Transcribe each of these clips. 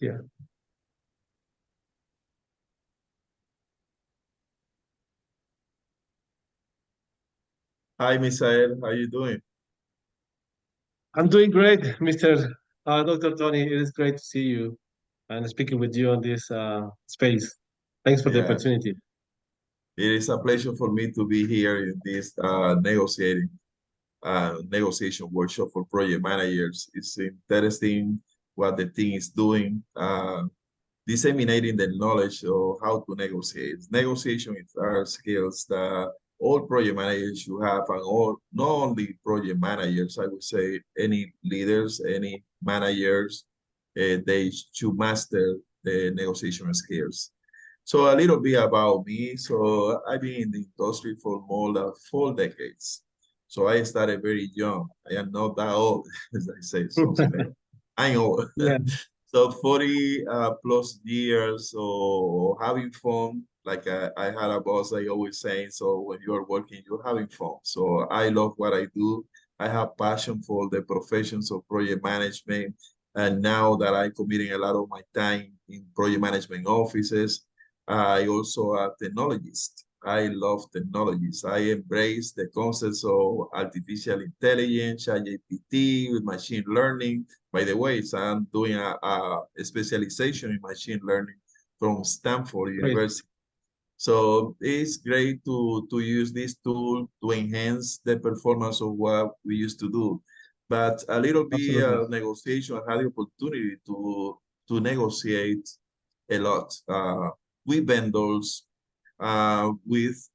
Yeah. Hi, Misael. How you doing? I'm doing great, Mr. Dr. Tony. It is great to see you and speaking with you on this space. Thanks for the Yeah, opportunity. it is a pleasure for me to be here in this negotiation workshop for project managers. It's interesting what the team is doing, disseminating the knowledge of how to negotiate. Negotiation is our skills that all project managers should have, and all not only project managers, I would say any leaders, any managers, they should master the negotiation skills. So a little bit about me. So I've been in the industry for more than 4 decades. So I started very young. I am not that old, as I say, something like I'm old. Yeah, So 40 plus years of having fun. Like I had a boss, I always saying, so when you're working, you're having fun. So I love what I do. I have passion for the professions of project management. And now that I'm committing a lot of my time in project management offices, I also a technologist. I love technologies. I embrace the concepts of artificial intelligence, ChatGPT, with machine learning. By the way, so I'm doing a specialization in machine learning from Stanford great. University. So it's great to use this tool to enhance the performance of what we used to do. But a little bit Absolutely. negotiation, I had the opportunity to negotiate a lot with vendors, with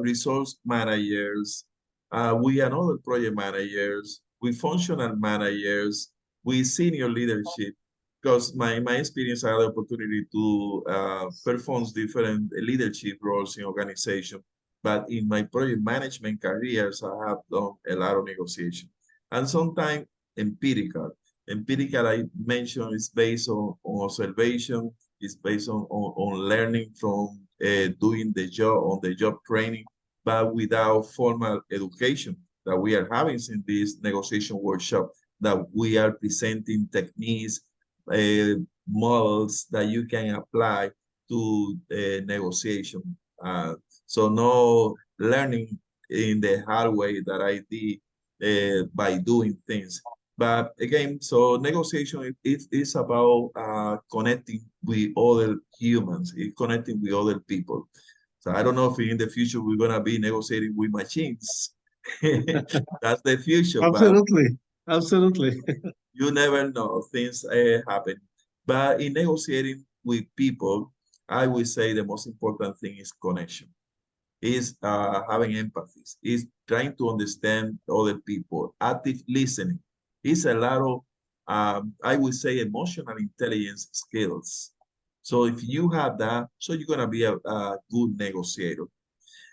resource managers, with another project managers, with functional managers, with senior leadership. Because my experience, I had the opportunity to perform different leadership roles in organization. But in my project management careers, I have done a lot of negotiation. And sometimes empirical. Empirical, I mentioned, is based on observation, is based on learning from doing the job on the job training, but without formal education that we are having in this negotiation workshop, that we are presenting techniques, uh, models that you can apply to negotiation. So no learning in the hard way that I did by doing things. But again, so negotiation is about connecting with other humans, connecting with other people. So I don't know if in the future we're gonna be negotiating with machines. That's the future, but Absolutely. Absolutely. you never know. Things happen. But in negotiating with people, I would say the most important thing is connection, is having empathy, is trying to understand other people, active listening. It's a lot of, I would say, emotional intelligence skills. So if you have that, so you're gonna be a good negotiator.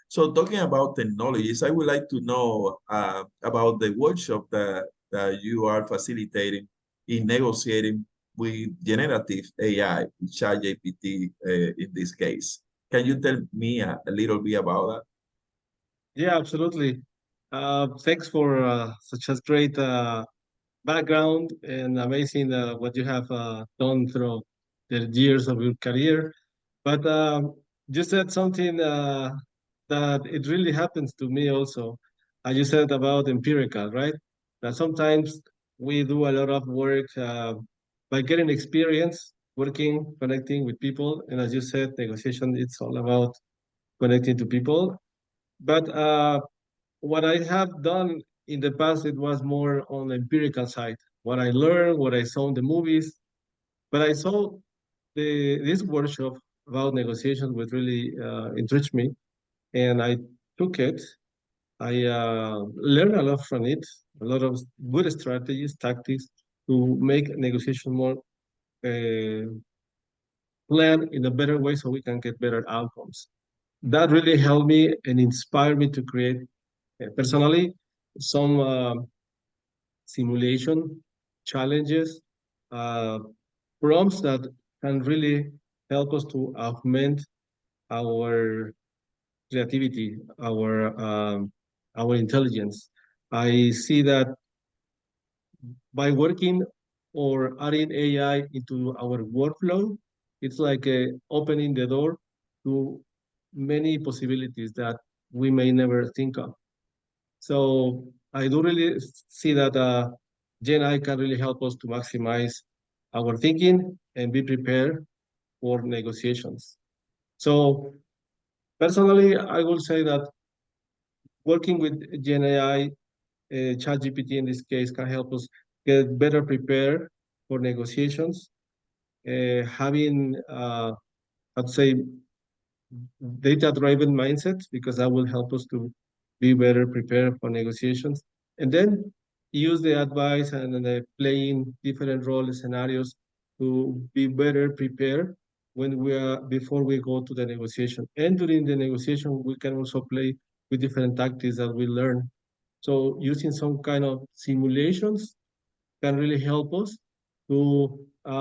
So talking about technologies, I would like to know about the workshop that you are facilitating in negotiating with generative AI, ChatGPT in this case. Can you tell me a little bit about that? Yeah, absolutely. Thanks for such a great background and amazing what you have done through the years of your career. But you said something that it really happens to me also. You said about empirical, right? That sometimes we do a lot of work by getting experience, working, connecting with people. And as you said, negotiation, it's all about connecting to people. But what I have done in the past, it was more on the empirical side. What I learned, what I saw in the movies, but I saw this workshop about negotiations would really enrich me, and I took it. I learned a lot from it, a lot of good strategies, tactics to make negotiation more uh, planned in a better way, so we can get better outcomes. That really helped me and inspired me to create personally some simulation challenges, uh, prompts that can really help us to augment our creativity, our intelligence. I see that by working or adding AI into our workflow, it's like opening the door to many possibilities that we may never think of. So I do really see that Gen I can really help us to maximize our thinking and be prepared for negotiations. So personally, I will say that working with Gen AI, ChatGPT in this case, can help us get better prepared for negotiations. Having, I'd say, data-driven mindset, because that will help us to be better prepared for negotiations. And then use the advice and the playing different role scenarios to be better prepared when we are before we go to the negotiation. And during the negotiation, we can also play with different tactics that we learn. So using some kind of simulations can really help us to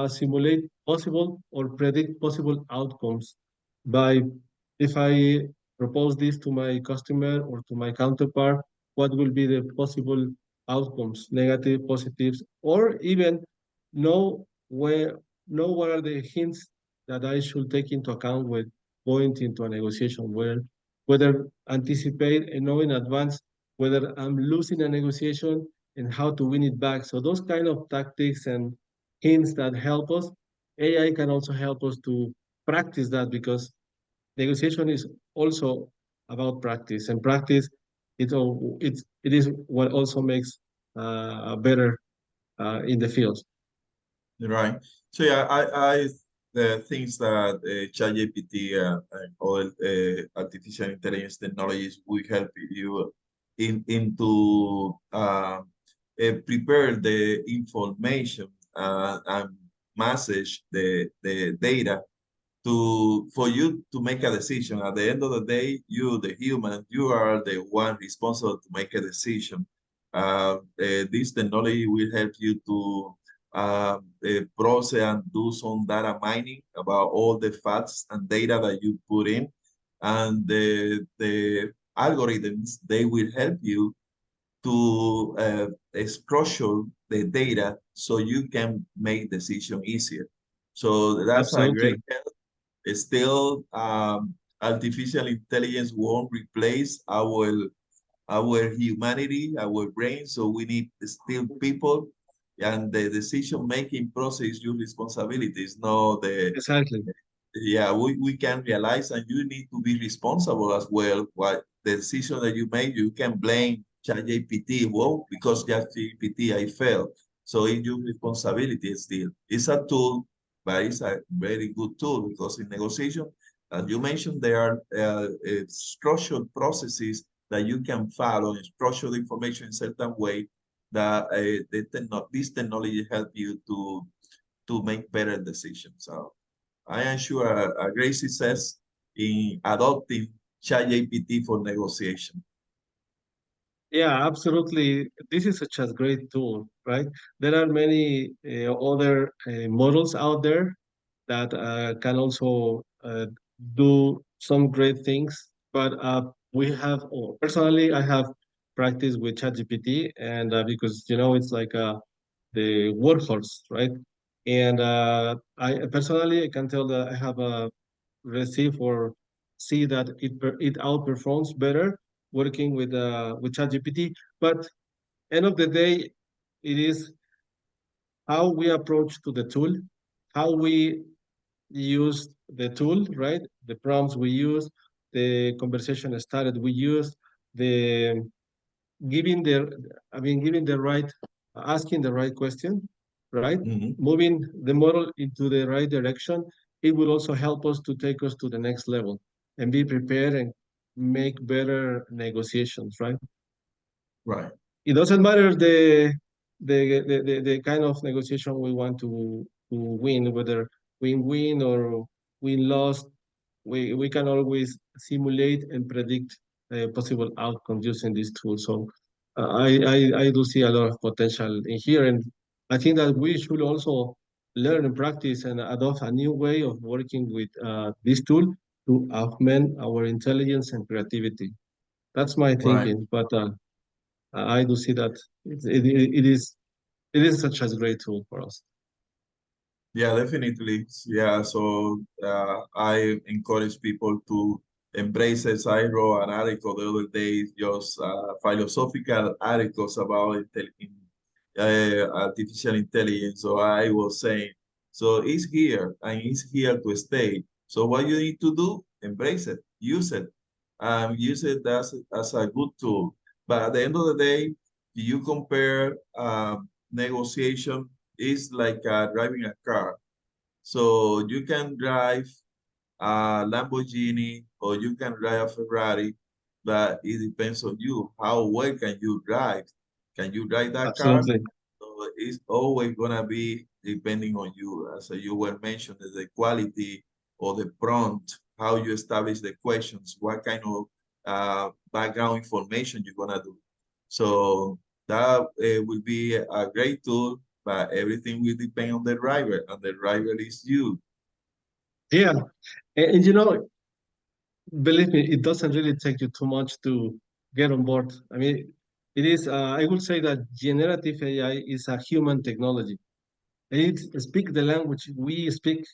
simulate possible or predict possible outcomes by if I propose this to my customer or to my counterpart, what will be the possible outcomes, negative, positives, or even know where know what are the hints that I should take into account with going into a negotiation, whether anticipate and know in advance whether I'm losing a negotiation and how to win it back. So those kind of tactics and hints that help us, AI can also help us to practice that because negotiation is also about practice, and practice it is what also makes better in the field. Right. So yeah, I the things that ChatGPT and other artificial intelligence technologies will help you into prepare the information and message the data to for you to make a decision. At the end of the day, you, the human, you are the one responsible to make a decision. This technology will help you to process and do some data mining about all the facts and data that you put in, and the algorithms they will help you to structure the data so you can make decision easier. So that's a great Absolutely. help. Still, artificial intelligence won't replace our humanity, our brain. So we need still people, and the decision making process is your responsibility. It's not the Exactly. yeah, we can realize, and you need to be responsible as well. What the decision that you made, you can blame ChatGPT. Well, because ChatGPT, I failed. So it's your responsibility still. It's a tool, but it's a very good tool because in negotiation, as you mentioned, there are structured processes that you can follow and structure the information in certain way that this technology help you to make better decisions. So I am sure a great success in adopting ChatGPT for negotiation. Yeah, absolutely. This is such a great tool, right? There are many other models out there that can also do some great things. But we have, or personally, I have practiced with ChatGPT, and because it's like the workhorse, right? And I personally I can tell that I have received or see that it outperforms better working with ChatGPT. But end of the day, it is how we approach to the tool, how we use the tool, right? The prompts we use, the conversation started we use, the giving the, I mean, giving the right, asking the right question, right? Mhm. Moving the model into the right direction, it will also help us to take us to the next level and be prepared and make better negotiations, right? Right. It doesn't matter the kind of negotiation we want to win, whether win-win or win-loss. We can always simulate and predict possible outcomes using this tool. So I do see a lot of potential in here, and I think that we should also learn and practice and adopt a new way of working with this tool to augment our intelligence and creativity. That's my Right. thinking, but I do see that it is such a great tool for us. Yeah, definitely. Yeah, so I encourage people to embrace it. I wrote an article the other day, just philosophical articles about artificial intelligence. So I was saying, so it's here and it's here to stay. So what you need to do, embrace it, use it as a good tool. But at the end of the day, you compare negotiation is like driving a car. So you can drive a Lamborghini or you can drive a Ferrari, but it depends on you. How well can you drive? Can you drive that car? Absolutely. So it's always gonna be depending on you. As you were mentioned, the quality or the prompt, how you establish the questions, what kind of background information you're gonna do. So that will be a great tool, but everything will depend on the driver, and the driver is you. Yeah. And you know, believe me, it doesn't really take you too much to get on board. I mean, it is, I would say that generative AI is a human technology. It speaks the language we speak.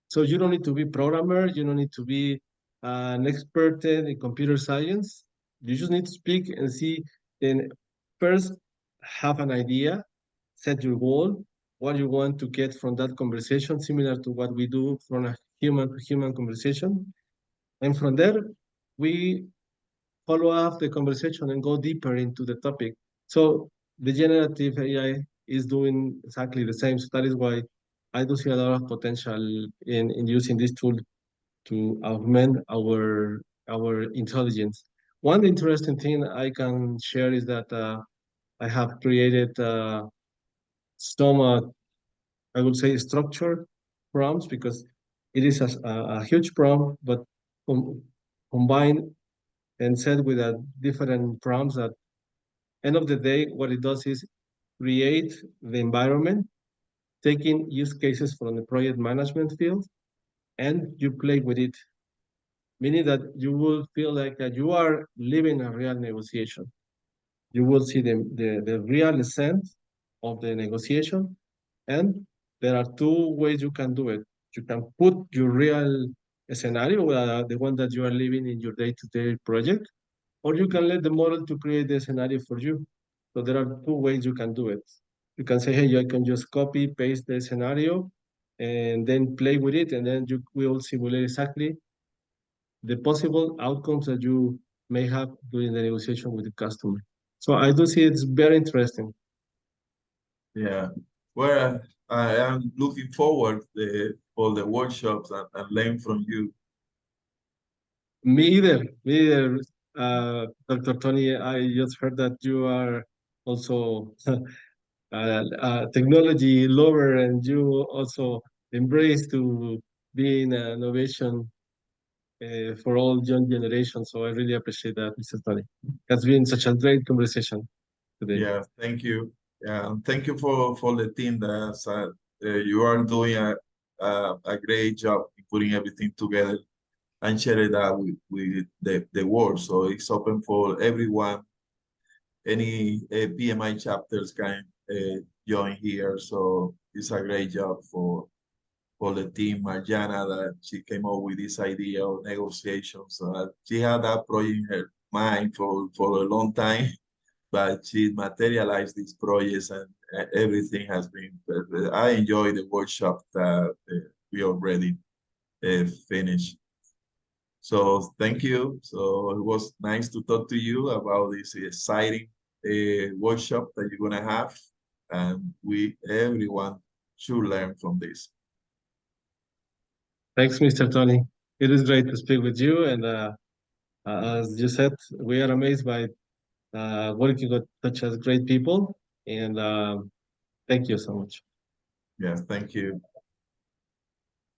So you don't need to be programmer. You don't need to be an expert in computer science. You just need to speak and see, and first have an idea, set your goal, what you want to get from that conversation, similar to what we do from a human to human conversation. And from there, we follow up the conversation and go deeper into the topic. So the generative AI is doing exactly the same. So that is why I do see a lot of potential in using this tool to augment our intelligence. One interesting thing I can share is that I have created some, I would say, structured prompts because it is a huge prompt, but com combined and set with a different prompts that end of the day, what it does is create the environment, taking use cases from the project management field, and you play with it, meaning that you will feel like that you are living a real negotiation. You will see the real essence of the negotiation, and there are two ways you can do it. You can put your real scenario, the one that you are living in your day-to-day project, or you can let the model to create the scenario for you. So there are two ways you can do it. You can say, hey, I can just copy, paste the scenario, and then play with it, and then you will simulate exactly the possible outcomes that you may have during the negotiation with the customer. So I do see it's very interesting. Yeah. Well, I am looking forward for the workshops and learn from you. Me either. Me either. Dr. Tony, I just heard that you are also a technology lover and you also embrace to being an innovation for all young generations. So I really appreciate that, Mr. Tony. It's been such a great conversation today. Yeah, thank you. Yeah, and thank you for the team that you are doing a great job in putting everything together and sharing that with the world. So it's open for everyone. Any PMI chapters can join here. So it's a great job for the team, Marjana, that she came up with this idea of negotiations. She had that project in her mind for a long time, but she materialized these projects and everything has been perfect. I enjoy the workshop that we already finished. So thank you. So it was nice to talk to you about this exciting workshop that you're gonna have, and everyone should learn from this. Thanks, Mr. Tony. It is great to speak with you. And as you said, we are amazed by working with such as great people. And thank you so much. Yes, thank you.